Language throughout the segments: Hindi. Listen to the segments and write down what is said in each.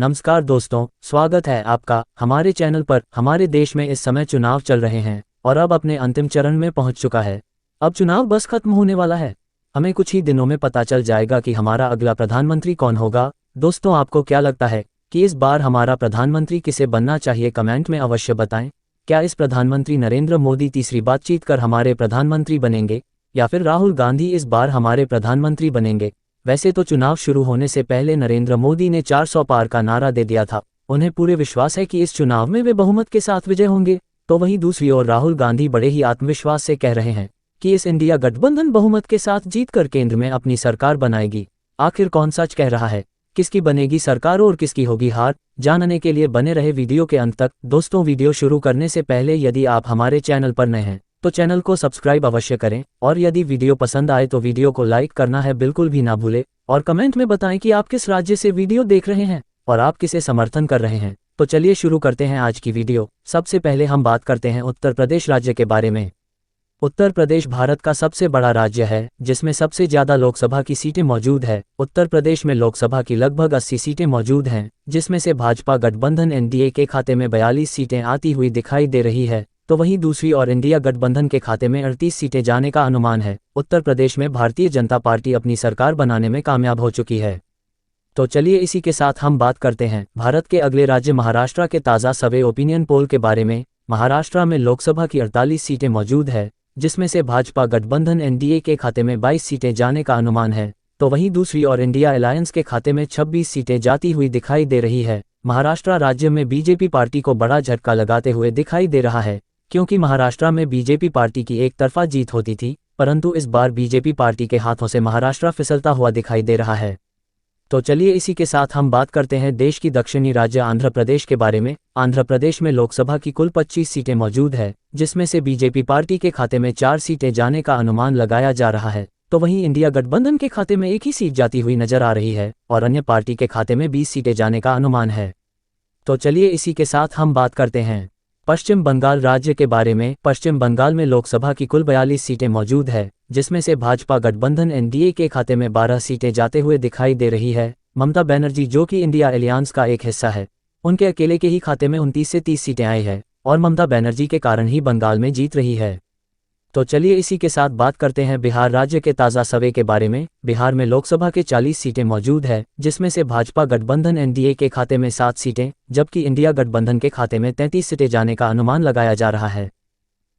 नमस्कार दोस्तों, स्वागत है आपका हमारे चैनल पर। हमारे देश में इस समय चुनाव चल रहे हैं और अब अपने अंतिम चरण में पहुंच चुका है। अब चुनाव बस खत्म होने वाला है। हमें कुछ ही दिनों में पता चल जाएगा कि हमारा अगला प्रधानमंत्री कौन होगा। दोस्तों, आपको क्या लगता है कि इस बार हमारा प्रधानमंत्री किसे बनना चाहिए? कमेंट में अवश्य बताएं। क्या इस प्रधानमंत्री नरेंद्र मोदी तीसरी बातचीत कर हमारे प्रधानमंत्री बनेंगे या फिर राहुल गांधी इस बार हमारे प्रधानमंत्री बनेंगे? वैसे तो चुनाव शुरू होने से पहले नरेंद्र मोदी ने 400 पार का नारा दे दिया था। उन्हें पूरे विश्वास है कि इस चुनाव में वे बहुमत के साथ विजय होंगे। तो वहीं दूसरी ओर राहुल गांधी बड़े ही आत्मविश्वास से कह रहे हैं कि इस इंडिया गठबंधन बहुमत के साथ जीतकर केंद्र में अपनी सरकार बनाएगी। आखिर कौन सच कह रहा है? किसकी बनेगी सरकार और किसकी होगी हार? जानने के लिए बने रहे वीडियो के अंत तक। दोस्तों, वीडियो शुरू करने से पहले यदि आप हमारे चैनल पर नए हैं तो चैनल को सब्सक्राइब अवश्य करें और यदि वीडियो पसंद आए तो वीडियो को लाइक करना है बिल्कुल भी ना भूलें। और कमेंट में बताएं कि आप किस राज्य से वीडियो देख रहे हैं और आप किसे समर्थन कर रहे हैं। तो चलिए शुरू करते हैं आज की वीडियो। सबसे पहले हम बात करते हैं उत्तर प्रदेश राज्य के बारे में। उत्तर प्रदेश भारत का सबसे बड़ा राज्य है जिसमें सबसे ज्यादा लोकसभा की सीटें मौजूद है। उत्तर प्रदेश में लोकसभा की लगभग 80 सीटें मौजूद हैं, जिसमें से भाजपा गठबंधन एनडीए के खाते में 42 सीटें आती हुई दिखाई दे रही है, तो वहीं दूसरी ओर इंडिया गठबंधन के खाते में 38 सीटें जाने का अनुमान है। उत्तर प्रदेश में भारतीय जनता पार्टी अपनी सरकार बनाने में कामयाब हो चुकी है। तो चलिए इसी के साथ हम बात करते हैं भारत के अगले राज्य महाराष्ट्र के ताज़ा सर्वे ओपिनियन पोल के बारे में। महाराष्ट्र में लोकसभा की 48 सीटें मौजूद है, जिसमें से भाजपा गठबंधन एनडीए के खाते में 22 सीटें जाने का अनुमान है, तो वहीं दूसरी ओर इंडिया अलायंस के खाते में 26 सीटें जाती हुई दिखाई दे रही है। महाराष्ट्र राज्य में बीजेपी पार्टी को बड़ा झटका लगाते हुए दिखाई दे रहा है, क्योंकि महाराष्ट्र में बीजेपी पार्टी की एक तरफा जीत होती थी, परंतु इस बार बीजेपी पार्टी के हाथों से महाराष्ट्र फिसलता हुआ दिखाई दे रहा है। तो चलिए इसी के साथ हम बात करते हैं देश की दक्षिणी राज्य आंध्र प्रदेश के बारे में। आंध्र प्रदेश में लोकसभा की कुल 25 सीटें मौजूद है, जिसमें से बीजेपी पार्टी के खाते में 4 सीटें जाने का अनुमान लगाया जा रहा है, तो वहीं इंडिया गठबंधन के खाते में एक ही सीट जाती हुई नजर आ रही है और अन्य पार्टी के खाते में 20 सीटें जाने का अनुमान है। तो चलिए इसी के साथ हम बात करते हैं पश्चिम बंगाल राज्य के बारे में। पश्चिम बंगाल में लोकसभा की कुल 42 सीटें मौजूद है, जिसमें से भाजपा गठबंधन एनडीए के खाते में 12 सीटें जाते हुए दिखाई दे रही है। ममता बनर्जी, जो कि इंडिया अलायंस का एक हिस्सा है, उनके अकेले के ही खाते में 29 से 30 सीटें आई है और ममता बनर्जी के कारण ही बंगाल में जीत रही है। तो चलिए इसी के साथ बात करते हैं बिहार राज्य के ताज़ा सर्वे के बारे में। बिहार में लोकसभा के 40 सीटें मौजूद है, जिसमें से भाजपा गठबंधन एनडीए के खाते में 7 सीटें, जबकि इंडिया गठबंधन के खाते में 33 सीटें जाने का अनुमान लगाया जा रहा है।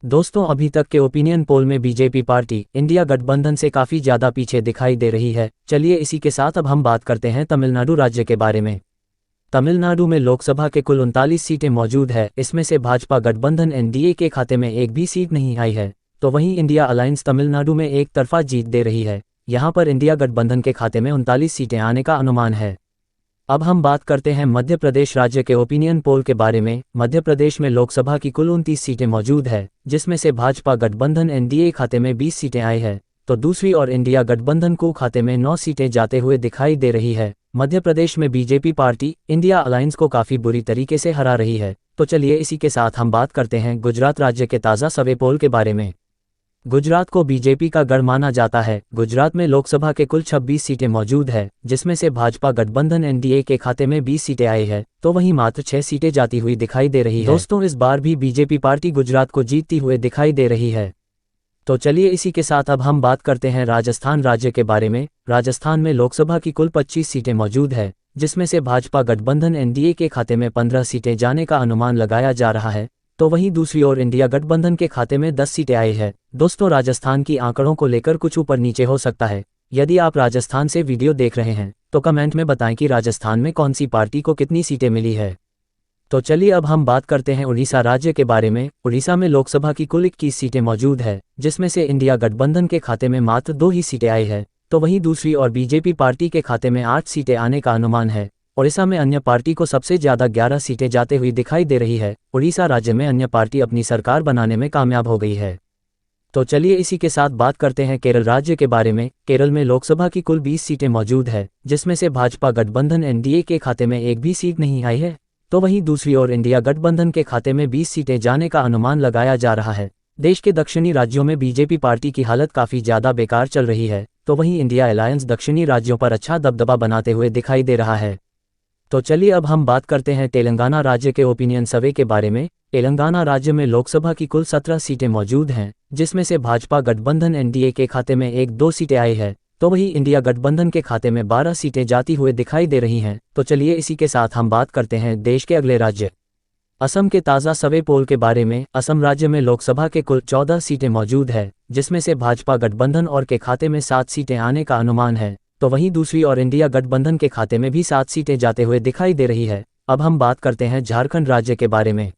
दोस्तों, अभी तक के ओपिनियन पोल में बीजेपी पार्टी इंडिया गठबंधन से काफ़ी ज़्यादा पीछे दिखाई दे रही है। चलिए इसी के साथ अब हम बात करते हैं तमिलनाडु राज्य के बारे में। तमिलनाडु में लोकसभा के कुल 39 सीटें मौजूद है, इसमें से भाजपा गठबंधन एनडीए के खाते में एक भी सीट नहीं आई है, तो वहीं इंडिया अलायंस तमिलनाडु में एक तरफा जीत दे रही है। यहां पर इंडिया गठबंधन के खाते में 39 सीटें आने का अनुमान है। अब हम बात करते हैं मध्य प्रदेश राज्य के ओपिनियन पोल के बारे में। मध्य प्रदेश में लोकसभा की कुल 29 सीटें मौजूद है, जिसमें से भाजपा गठबंधन एनडीए खाते में 20 सीटें आई है, तो दूसरी ओर इंडिया गठबंधन को खाते में 9 सीटें जाते हुए दिखाई दे रही है। मध्य प्रदेश में बीजेपी पार्टी इंडिया अलायंस को काफ़ी बुरी तरीके से हरा रही है। तो चलिए इसी के साथ हम बात करते हैं गुजरात राज्य के ताज़ा सर्वे पोल के बारे में। गुजरात को बीजेपी का गढ़ माना जाता है। गुजरात में लोकसभा के कुल 26 सीटें मौजूद है, जिसमें से भाजपा गठबंधन एनडीए के खाते में 20 सीटें आई है, तो वहीं मात्र 6 सीटें जाती हुई दिखाई दे रही है। दोस्तों, इस बार भी बीजेपी पार्टी गुजरात को जीतती हुए दिखाई दे रही है। तो चलिए इसी के साथ अब हम बात करते हैं राजस्थान राज्य के बारे में। राजस्थान में लोकसभा की कुल 25 सीटें मौजूद है, जिसमें से भाजपा गठबंधन एनडीए के खाते में 15 सीटें जाने का अनुमान लगाया जा रहा है, तो वहीं दूसरी ओर इंडिया गठबंधन के खाते में 10 सीटें आई है। दोस्तों, राजस्थान की आंकड़ों को लेकर कुछ ऊपर नीचे हो सकता है। यदि आप राजस्थान से वीडियो देख रहे हैं तो कमेंट में बताएं कि राजस्थान में कौन सी पार्टी को कितनी सीटें मिली है। तो चलिए अब हम बात करते हैं उड़ीसा राज्य के बारे में। उड़ीसा में लोकसभा की कुल 21 सीटें मौजूद है, जिसमें से इंडिया गठबंधन के खाते में मात्र 2 ही सीटें आई है, तो वहीं दूसरी ओर बीजेपी पार्टी के खाते में 8 सीटें आने का अनुमान है। उड़ीसा में अन्य पार्टी को सबसे ज्यादा 11 सीटें जाते हुई दिखाई दे रही है। उड़ीसा राज्य में अन्य पार्टी अपनी सरकार बनाने में कामयाब हो गई है। तो चलिए इसी के साथ बात करते हैं केरल राज्य के बारे में। केरल में लोकसभा की कुल 20 सीटें मौजूद है, जिसमें से भाजपा गठबंधन एनडीए के खाते में एक भी सीट नहीं आई है, तो वहीं दूसरी ओर इंडिया गठबंधन के खाते में 20 सीटें जाने का अनुमान लगाया जा रहा है। देश के दक्षिणी राज्यों में बीजेपी पार्टी की हालत काफ़ी ज़्यादा बेकार चल रही है, तो वहीं इंडिया अलायंस दक्षिणी राज्यों पर अच्छा दबदबा बनाते हुए दिखाई दे रहा है। तो चलिए अब हम बात करते हैं तेलंगाना राज्य के ओपिनियन सर्वे के बारे में। तेलंगाना राज्य में लोकसभा की कुल 17 सीटें मौजूद हैं, जिसमें से भाजपा गठबंधन एनडीए के खाते में 1-2 सीटें आई है, तो वही इंडिया गठबंधन के खाते में 12 सीटें जाती हुए दिखाई दे रही हैं। तो चलिए इसी के साथ हम बात करते हैं देश के अगले राज्य असम के ताज़ा सर्वे पोल के बारे में। असम राज्य में लोकसभा के कुल 14 सीटें मौजूद है, जिसमें से भाजपा गठबंधन और के खाते में 7 सीटें आने का अनुमान है, तो वहीं दूसरी और इंडिया गठबंधन के खाते में भी 7 सीटें जाते हुए दिखाई दे रही है। अब हम बात करते हैं झारखंड राज्य के बारे में।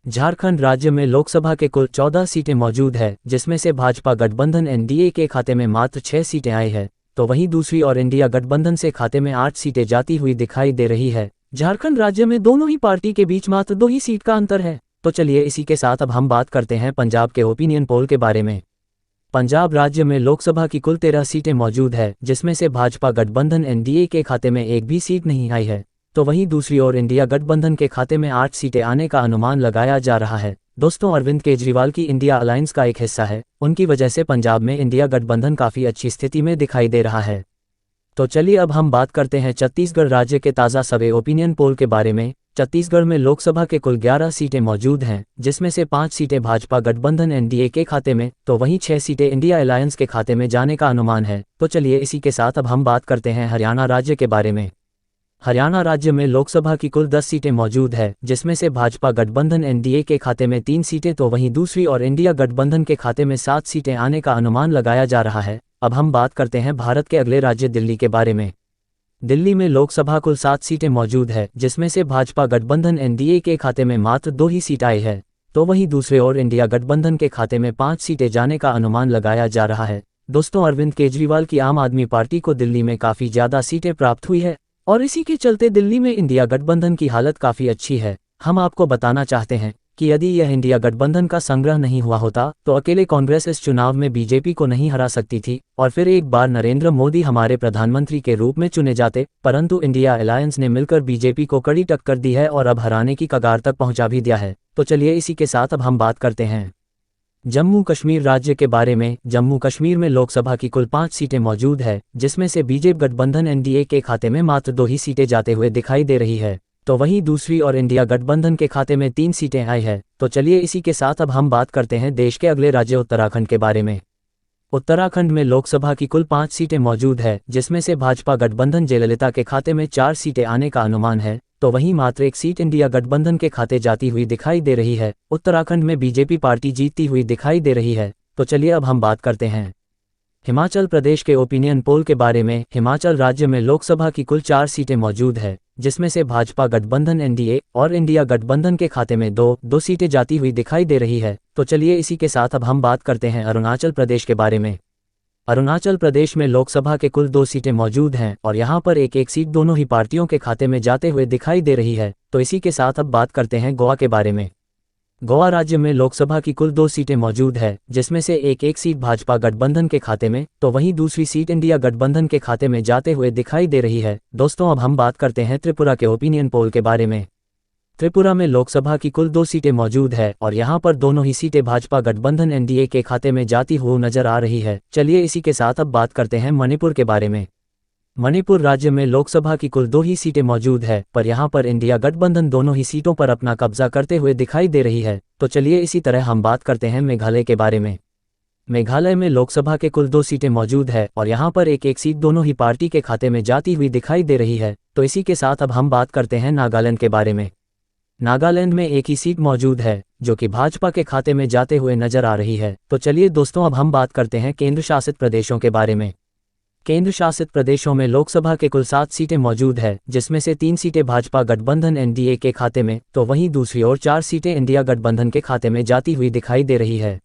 झारखंड राज्य में लोकसभा के कुल 14 सीटें मौजूद है, जिसमें से भाजपा गठबंधन एनडीए के खाते में मात्र 6 सीटें आई है, तो वहीं दूसरी और इंडिया गठबंधन से खाते में 8 सीटें जाती हुई दिखाई दे रही है। झारखंड राज्य में दोनों ही पार्टी के बीच मात्र 2 ही सीट का अंतर है। तो चलिए इसी के साथ अब हम बात करते हैं पंजाब के ओपिनियन पोल के बारे में। पंजाब राज्य में लोकसभा की कुल 13 सीटें मौजूद है, जिसमें से भाजपा गठबंधन एनडीए के खाते में एक भी सीट नहीं आई है, तो वहीं दूसरी ओर इंडिया गठबंधन के खाते में 8 सीटें आने का अनुमान लगाया जा रहा है। दोस्तों, अरविंद केजरीवाल की इंडिया अलायंस का एक हिस्सा है, उनकी वजह से पंजाब में इंडिया गठबंधन काफ़ी अच्छी स्थिति में दिखाई दे रहा है। तो चलिए अब हम बात करते हैं छत्तीसगढ़ राज्य के ताज़ा सर्वे ओपिनियन पोल के बारे में। छत्तीसगढ़ में लोकसभा के कुल 11 सीटें मौजूद हैं, जिसमें से 5 सीटें भाजपा गठबंधन एनडीए के खाते में, तो वहीं 6 सीटें इंडिया अलायंस के खाते में जाने का अनुमान है। तो चलिए इसी के साथ अब हम बात करते हैं हरियाणा राज्य के बारे में। हरियाणा राज्य में लोकसभा की कुल 10 सीटें मौजूद है, जिसमें से भाजपा गठबंधन एनडीए के खाते में 3 सीटें, तो वहीं दूसरी और इंडिया गठबंधन के खाते में 7 सीटें आने का अनुमान लगाया जा रहा है। अब हम बात करते हैं भारत के अगले राज्य दिल्ली के बारे में। दिल्ली में लोकसभा कुल 7 सीटें मौजूद है, जिसमें से भाजपा गठबंधन एनडीए के खाते में मात्र 2 ही सीट आई है, तो वहीं दूसरे ओर इंडिया गठबंधन के खाते में 5 सीटें जाने का अनुमान लगाया जा रहा है। दोस्तों, अरविंद केजरीवाल की आम आदमी पार्टी को दिल्ली में काफ़ी ज़्यादा सीटें प्राप्त हुई है और इसी के चलते दिल्ली में इंडिया गठबंधन की हालत काफ़ी अच्छी है। हम आपको बताना चाहते हैं कि यदि यह इंडिया गठबंधन का संग्रह नहीं हुआ होता तो अकेले कांग्रेस इस चुनाव में बीजेपी को नहीं हरा सकती थी और फिर एक बार नरेंद्र मोदी हमारे प्रधानमंत्री के रूप में चुने जाते, परंतु इंडिया अलायंस ने मिलकर बीजेपी को कड़ी टक्कर दी है और अब हराने की कगार तक पहुंचा भी दिया है। तो चलिए इसी के साथ अब हम बात करते हैं जम्मू कश्मीर राज्य के बारे में। जम्मू कश्मीर में लोकसभा की कुल 5 सीटें मौजूद है, जिसमें से बीजेपी गठबंधन एनडीए के खाते में मात्र 2 ही सीटें जाते हुए दिखाई दे रही है, तो वहीं दूसरी और इंडिया गठबंधन के खाते में 3 सीटें आई है। तो चलिए इसी के साथ अब हम बात करते हैं देश के अगले राज्य उत्तराखंड के बारे में। उत्तराखंड में लोकसभा की कुल 5 सीटें मौजूद है, जिसमें से भाजपा गठबंधन जयललिता के खाते में 4 सीटें आने का अनुमान है, तो वहीं मात्र 1 सीट इंडिया गठबंधन के खाते जाती हुई दिखाई दे रही है। उत्तराखंड में बीजेपी पार्टी जीतती हुई दिखाई दे रही है। तो चलिए अब हम बात करते हैं हिमाचल प्रदेश के ओपिनियन पोल के बारे में। हिमाचल राज्य में लोकसभा की कुल 4 सीटें मौजूद है, जिसमें से भाजपा गठबंधन एनडीए और इंडिया गठबंधन के खाते में 2 सीटें जाती हुई दिखाई दे रही है। तो चलिए इसी के साथ अब हम बात करते हैं अरुणाचल प्रदेश के बारे में। अरुणाचल प्रदेश में लोकसभा के कुल 2 सीटें मौजूद हैं और यहाँ पर एक सीट दोनों ही पार्टियों के खाते में जाते हुए दिखाई दे रही है। तो इसी के साथ अब बात करते हैं गोवा के बारे में। गोवा राज्य में लोकसभा की कुल 2 सीटें मौजूद है, जिसमें से एक सीट भाजपा गठबंधन के खाते में, तो वहीं दूसरी सीट इंडिया गठबंधन के खाते में जाते हुए दिखाई दे रही है। दोस्तों, अब हम बात करते हैं त्रिपुरा के ओपिनियन पोल के बारे में। त्रिपुरा में लोकसभा की कुल 2 सीटें मौजूद है और यहाँ पर दोनों ही सीटें भाजपा गठबंधन एनडीए के खाते में जाती हुई नजर आ रही है। चलिए इसी के साथ अब बात करते हैं मणिपुर के बारे में। मणिपुर राज्य में लोकसभा की कुल 2 ही सीटें मौजूद है, पर यहाँ पर इंडिया गठबंधन दोनों ही सीटों पर अपना कब्जा करते हुए दिखाई दे रही है। तो चलिए इसी तरह हम बात करते हैं मेघालय के बारे में। मेघालय में लोकसभा के कुल 2 सीटें मौजूद है और यहाँ पर एक सीट दोनों ही पार्टी के खाते में जाती हुई दिखाई दे रही है। तो इसी के साथ अब हम बात करते हैं नागालैंड के बारे में। नागालैंड में एक ही सीट मौजूद है, जो कि भाजपा के खाते में जाते हुए नजर आ रही है। तो चलिए दोस्तों, अब हम बात करते हैं केंद्र शासित प्रदेशों के बारे में। केंद्र शासित प्रदेशों में लोकसभा के कुल 7 सीटें मौजूद है, जिसमें से 3 सीटें भाजपा गठबंधन एनडीए के खाते में, तो वहीं दूसरी ओर 4 सीटें इंडिया गठबंधन के खाते में जाती हुई दिखाई दे रही है।